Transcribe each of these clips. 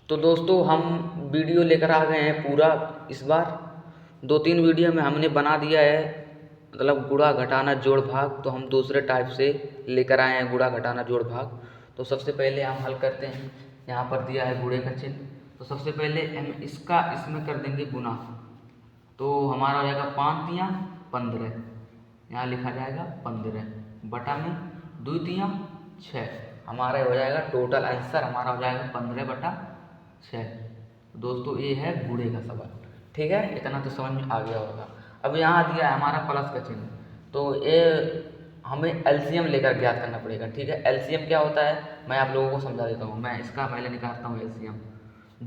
तो दोस्तों हम वीडियो लेकर आ गए हैं पूरा। इस बार 2-3 वीडियो में हमने बना दिया है, मतलब गुणा घटाना जोड़ भाग। तो हम दूसरे टाइप से लेकर आए हैं गुणा घटाना जोड़ भाग। तो सबसे पहले हम हल करते हैं। यहाँ पर दिया है गुणे का चिन्ह, तो सबसे पहले हम इसका इसमें कर देंगे गुना। तो हमारा हो जाएगा 5 तियाँ 15, यहाँ लिखा जाएगा 15 बटा में 2 तियाँ 6। हमारा हो जाएगा टोटल आंसर हमारा हो जाएगा 15/6। दोस्तों ये है गुणे का सवाल। ठीक है, इतना तो समझ में आ गया होगा। अब यहाँ दिया है हमारा प्लस का चिन्ह, तो ये हमें एलसीएम लेकर ज्ञात करना पड़ेगा। ठीक है, एलसीएम क्या होता है मैं आप लोगों को समझा देता हूँ। मैं इसका पहले निकालता हूँ एलसीएम।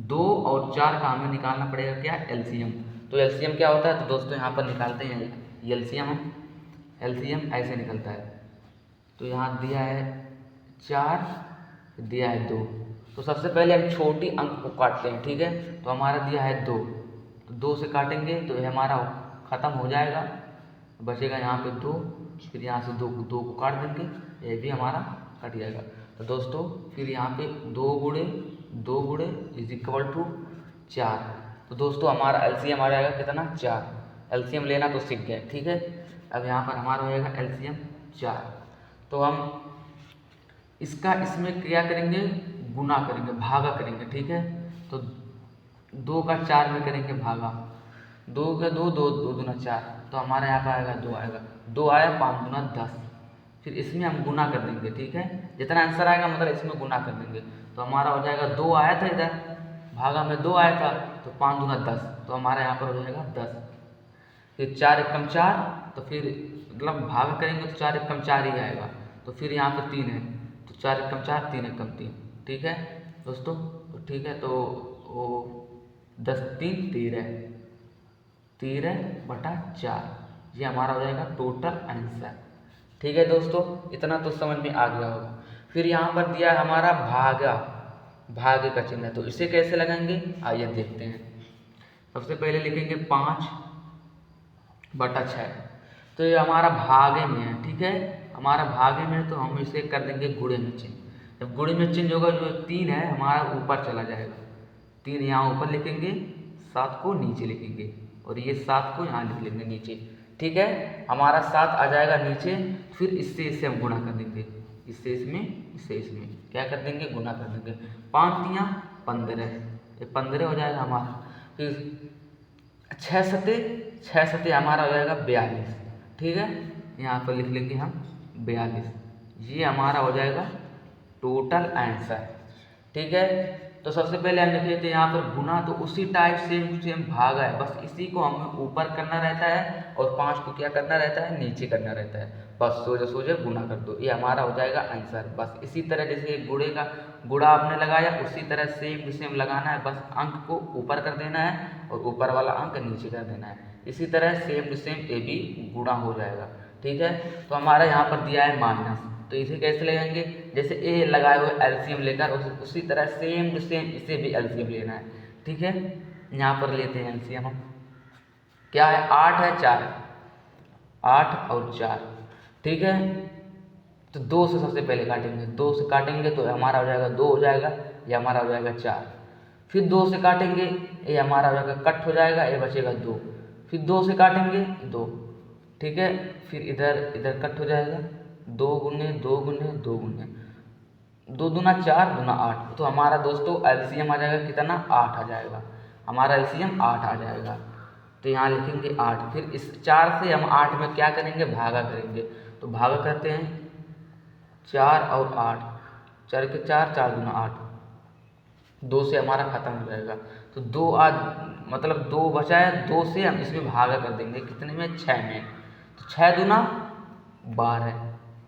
2 और 4 का हमें निकालना पड़ेगा क्या, एलसीएम। तो एलसीएम क्या होता है, तो दोस्तों यहाँ पर निकालते हैं एलसीएम। हम एलसीएम ऐसे निकलता है। तो यहाँ दिया है 4, दिया है 2। तो सबसे पहले हम छोटी अंक को काटते हैं। ठीक है, तो हमारा दिया है 2, तो 2 से काटेंगे तो ये हमारा ख़त्म हो जाएगा, बचेगा यहाँ पे 2। फिर यहाँ से 2 को काट देंगे, ये भी हमारा कट जाएगा। तो दोस्तों फिर यहाँ पे 2 गुणे 2 गुणे इज इक्वल टू 4। तो दोस्तों हमारा एलसीएम आ जाएगा कितना, 4। एलसीएम लेना तो सीख गए। ठीक है, अब यहाँ पर हमारा हो जाएगा एलसीएम 4। तो हम इसका इसमें क्या करेंगे, गुना करेंगे, भागा करेंगे। ठीक है, तो 2 का 4 में करेंगे भागा, 2 का 2 2 2 दूना 4। तो हमारा यहाँ पर आएगा 2 आएगा, 2 आया 5 दूना 10। फिर इसमें हम गुना कर देंगे। ठीक है, जितना आंसर आएगा मतलब इसमें गुना कर देंगे। तो हमारा हो जाएगा 2 आया था इधर, भागा में 2 आया था, तो 5 दूना 10। तो हमारा यहाँ पर हो जाएगा 10। फिर 4 एकम 4, तो फिर मतलब भाग करेंगे तो 4 एकम 4 ही आएगा। तो फिर यहाँ पर 3 है, तो 4 एकम 4 3 एकम 3। ठीक है दोस्तों, तो ठीक है, तो वो 10 3 13/4 ये हमारा हो जाएगा टोटल आंसर। ठीक है दोस्तों, इतना तो समझ में आ गया होगा। फिर यहाँ पर दिया है हमारा भागा, भागे का चिन्ह। तो इसे कैसे लगाएंगे आइए देखते हैं। सबसे पहले लिखेंगे 5/6। तो ये हमारा भागे में है। ठीक है, हमारा भागे में है, तो हम इसे कर देंगे गुणे में चिन्ह। जब गुणे में चिन्ह होगा, जो 3 है हमारा ऊपर चला जाएगा, 3 यहाँ ऊपर लिखेंगे, 7 को नीचे लिखेंगे, और ये 7 को यहाँ लिख लेंगे नीचे। ठीक है, हमारा 7 आ जाएगा नीचे। फिर इससे इसे हम गुणा कर देंगे, इससे इसमें, इससे इसमें क्या कर देंगे, गुणा कर देंगे। 5 तियाँ 15, ये 15 हो जाएगा हमारा। फिर 6 सते हमारा हो जाएगा 42। ठीक है, यहाँ पर लिख लेंगे हम 42। ये हमारा हो जाएगा टोटल आंसर। ठीक है, तो सबसे पहले हम लिख लेते हैं यहाँ पर गुना, तो उसी टाइप सेम भागा है, बस इसी को हमें ऊपर करना रहता है और 5 को क्या करना रहता है, नीचे करना रहता है। बस सोझे गुना कर दो, ये हमारा हो जाएगा आंसर। बस इसी तरह जैसे गुणे का गुणा आपने लगाया, उसी तरह सेम लगाना है। बस अंक को ऊपर कर देना है और ऊपर वाला अंक नीचे कर देना है। इसी तरह सेम ये भी गुणा हो जाएगा। ठीक है, तो हमारा यहाँ पर दिया है माइनस, तो इसे कैसे लगाएंगे, जैसे ए लगाए हुए एलसीएम लेकर उसी तरह सेम इसे भी एलसीएम लेना है। ठीक है, यहाँ पर लेते हैं एलसीएम हम। क्या है, 8 है 4 है, 8 और 4। ठीक है, तो 2 से सबसे पहले काटेंगे, 2 से काटेंगे तो हमारा हो जाएगा 2 हो जाएगा, ये हमारा हो जाएगा 4। फिर 2 से काटेंगे, ये हमारा हो जाएगा कट हो जाएगा, ये बचेगा 2। फिर 2 से काटेंगे 2। ठीक है, फिर इधर कट हो जाएगा, 2 गुने 2 गुने 2 गुने 2 दूना 4 दूना 8। तो हमारा दोस्तों एलसीएम आ जाएगा कितना, 8 आ जाएगा। हमारा एलसीएम 8 आ जाएगा। तो यहाँ लिखेंगे 8। फिर इस 4 से हम 8 में क्या करेंगे, भागा करेंगे। तो भागा करते हैं 4 और 8, 4 के 4 4 दूना 8, 2 से हमारा ख़त्म हो जाएगा। तो 2 आज मतलब 2 बचा है, 2 से हम इसमें भागा कर देंगे कितने में, 6 में। तो 6 दूना 12,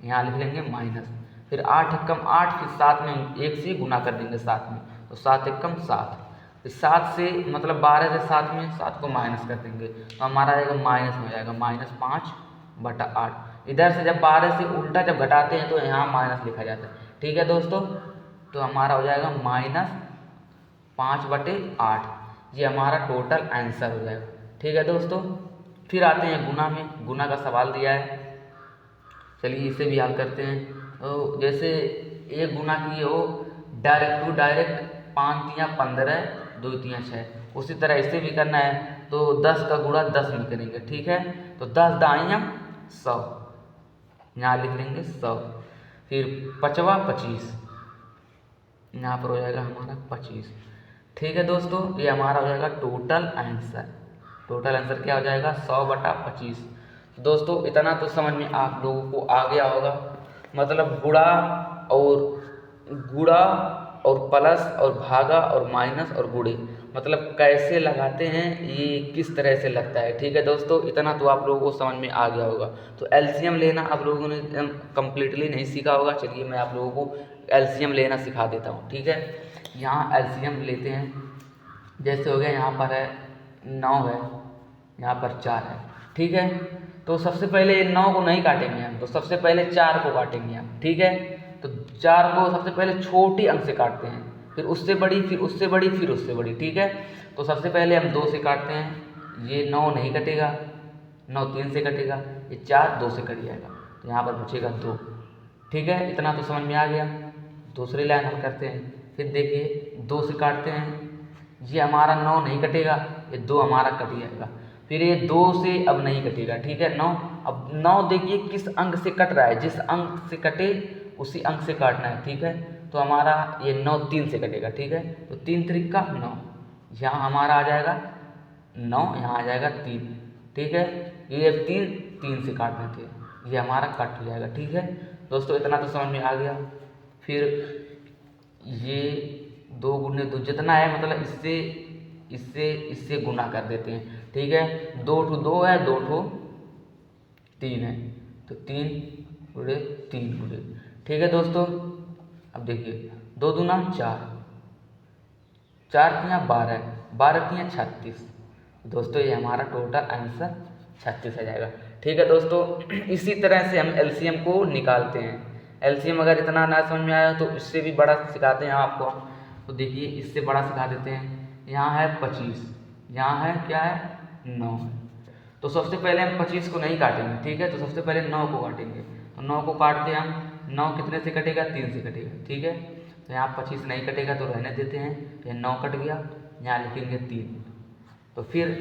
यहाँ लिख लेंगे माइनस। फिर 8 एकम 8, फिर 7 में हम 1 से गुना कर देंगे 7 में, तो 7 एकम 7। फिर 7 से मतलब 12 से 7 में 7 को माइनस कर देंगे, तो हमारा आएगा माइनस में हो जाएगा -5/8। इधर से जब 12 से उल्टा जब घटाते हैं तो यहाँ माइनस लिखा जाता है। ठीक है दोस्तों, तो हमारा हो जाएगा -5/8। ये हमारा टोटल आंसर हो जाएगा। ठीक है दोस्तों, फिर आते हैं गुना में। गुना का सवाल दिया है, चलिए इसे भी हल करते हैं। तो जैसे एक गुना किए हो डायरेक्ट टू डायरेक्ट 5 तियाँ 15, 2 तियाँ 6। उसी तरह इसे भी करना है, तो 10 का गुणा 10 में करेंगे, ठीक है। तो 10 दाइयाँ 100, यहाँ लिख लेंगे 100। फिर 5वां 25, यहाँ पर हो जाएगा हमारा 25, ठीक है दोस्तों। ये हमारा हो जाएगा टोटल आंसर। टोटल आंसर क्या हो जाएगा, 100/25। दोस्तों इतना तो समझ में आप लोगों को आ गया होगा, मतलब गुणा और प्लस और भागा और माइनस और गुणे मतलब कैसे लगाते हैं, ये किस तरह से लगता है, ठीक है दोस्तों। इतना तो आप लोगों को समझ में आ गया होगा। तो एलसीएम लेना आप लोगों ने कम्प्लीटली नहीं सीखा होगा। चलिए मैं आप लोगों को एलसीएम लेना सिखा देता हूँ, ठीक है। यहाँ एलसीएम लेते हैं, जैसे हो गया यहाँ पर है 9 है, यहाँ पर 4 है, ठीक है। तो सबसे पहले 9 को नहीं काटेंगे हम, तो सबसे पहले 4 को काटेंगे हम, ठीक है। तो 4 को सबसे पहले छोटी अंक से काटते हैं, फिर उससे बड़ी, फिर उससे बड़ी, फिर उससे बड़ी, ठीक है। तो सबसे पहले हम 2 से काटते हैं, ये 9 नहीं कटेगा, 9 3 से कटेगा, ये 4 2 से कट जाएगा, तो यहाँ पर बचेगा 2, ठीक है। इतना तो समझ में आ गया। दूसरी लाइन हल करते हैं, फिर देखिए 2 से काटते हैं, ये हमारा 9 नहीं कटेगा, ये 2 हमारा कट जाएगा, फिर ये 2 से अब नहीं कटेगा, ठीक है। 9 अब 9 देखिए किस अंक से कट रहा है, जिस अंक से कटे उसी अंक से काटना है, ठीक है। तो हमारा ये 9 3 से कटेगा, ठीक है। तो 3 त्रिक 9, यहाँ हमारा आ जाएगा 9, यहाँ आ जाएगा 3, ठीक है। ये 3 से काटने थे, ये हमारा कट हो जाएगा, ठीक है दोस्तों। इतना तो समझ में आ गया। फिर ये 2 गुने 2 जितना है, मतलब इससे गुना कर देते हैं, ठीक है। 2 ठो 2 है, 2 ठो 3 है, तो 3 गुणे 3 गुणे, ठीक है दोस्तों। अब देखिए 2 दूना 4, 4 तियाँ 12, 12 तियाँ 36, दोस्तों ये हमारा टोटल आंसर 36 आ जाएगा, ठीक है दोस्तों। इसी तरह से हम एलसीएम को निकालते हैं। एलसीएम अगर इतना ना समझ में आया तो इससे भी बड़ा सिखाते हैं आपको। तो देखिए इससे बड़ा सिखा देते हैं। यहाँ है 25, यहाँ है क्या है 9। तो सबसे पहले हम 25 को नहीं काटेंगे, ठीक है। तो सबसे पहले 9 को काटेंगे, तो 9 को काटते हैं हम, 9 कितने से कटेगा, 3 से कटेगा, ठीक है। तो यहाँ 25 नहीं कटेगा तो रहने देते हैं, ये 9 कट गया, यहाँ लिखेंगे 3। तो फिर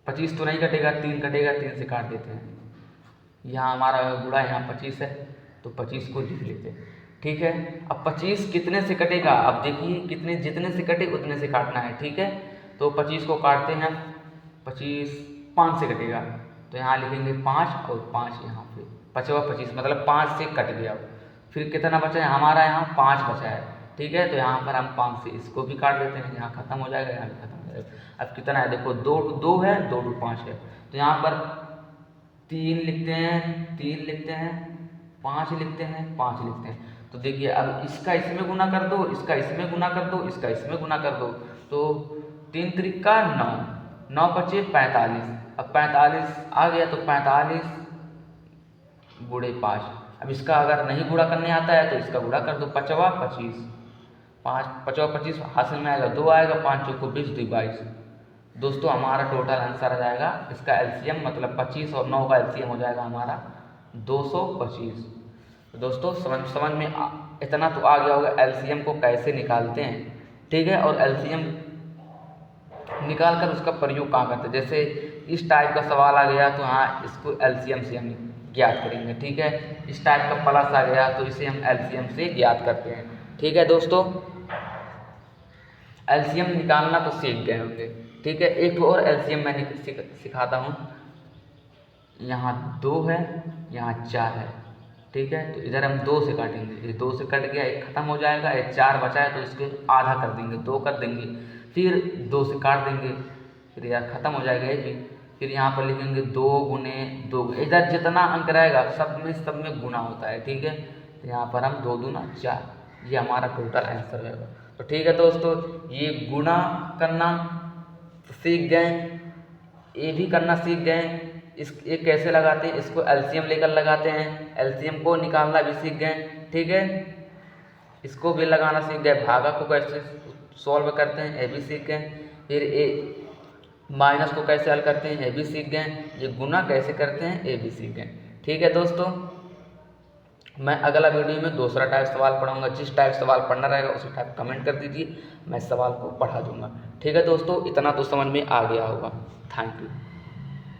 25 तो नहीं कटेगा, 3 कटेगा, 3 से काट देते हैं। यहाँ हमारा गुणा यहाँ 25 है, तो 25 को लिख लेते हैं, ठीक है। अब 25 कितने से कटेगा, अब देखिए जितने से कटे उतने से काटना है, ठीक है। तो 25 को काटते हैं, 25 5 से कटेगा, तो यहाँ लिखेंगे 5 और 5 यहाँ पे, 5वां 25 मतलब 5 से कट गया। फिर कितना बचा है हमारा, यहाँ 5 बचा है, ठीक है। तो यहाँ पर हम 5 से इसको भी काट देते हैं, यहाँ खत्म हो जाएगा, यहाँ भी खत्म हो जाएगा। अब कितना है देखो, 2 2 है, 2 2 5 है, तो यहाँ पर 3 लिखते हैं, 3 लिखते हैं, 5 लिखते हैं, 5 लिखते हैं। तो देखिए अब इसका इसमें गुना कर दो, इसका इसमें गुना कर दो, इसका इसमें गुना कर दो, तो 3 त्रिका 9, 9 बचे 45। अब 45 आ गया, तो 45 गुणे 5। अब इसका अगर नहीं गुणा करने आता है तो इसका गुणा कर दो, 5वां 25, 5वां 25 हासिल में आएगा, 2 आएगा, 5 चौको 20, 2 22। दोस्तों हमारा टोटल आंसर आ जाएगा, इसका एलसीएम मतलब 25 और 9 का एलसीएम हो जाएगा हमारा 225। दोस्तों समझ में इतना तो आ गया होगा एलसीएम को कैसे निकालते हैं, ठीक है। और एलसीएम निकाल कर उसका प्रयोग कहाँ करते हैं, जैसे इस टाइप का सवाल आ गया तो हाँ इसको एलसीएम से हम ज्ञात करेंगे, ठीक है। इस टाइप का प्लस आ गया तो इसे हम एलसीएम से ज्ञात करते हैं, ठीक है दोस्तों। एलसीएम निकालना तो सीख गए होंगे, ठीक है। एक और एलसीएम मैं सिखाता हूँ। यहाँ 2 है, यहाँ 4 है, ठीक है। तो इधर हम 2 से काटेंगे, ये 2 से कट गया, एक खत्म हो जाएगा, ये 4 बचा है तो इसके आधा कर देंगे, 2 कर देंगे, फिर 2 से काट देंगे, फिर यार खत्म हो जाएगा ये भी। फिर यहाँ पर लिखेंगे 2 गुने 2, इधर जितना अंक रहेगा सब में गुना होता है, ठीक है। तो यहाँ पर हम 2 दूना 4, ये हमारा टोटल आंसर रहेगा। तो ठीक है दोस्तों, ये गुणा करना सीख गए, ये भी करना सीख गए। ये कैसे लगाते हैं, इसको एलसीएम लेकर लगाते हैं, एलसीएम को निकालना भी सीख गए, ठीक है। इसको भी लगाना सीख गए, भागा को कैसे सॉल्व करते हैं ये भी सीख गए। फिर ये माइनस को कैसे हल करते हैं ये भी सीख गए, ये गुना कैसे करते हैं ये भी सीख गए, ठीक है दोस्तों। मैं अगला वीडियो में दूसरा टाइप सवाल पढ़ाऊँगा। जिस टाइप सवाल पढ़ना रहेगा उसी टाइप कमेंट कर दीजिए, मैं सवाल को पढ़ा दूँगा। ठीक है दोस्तों, इतना तो समझ में आ गया होगा। Thank you.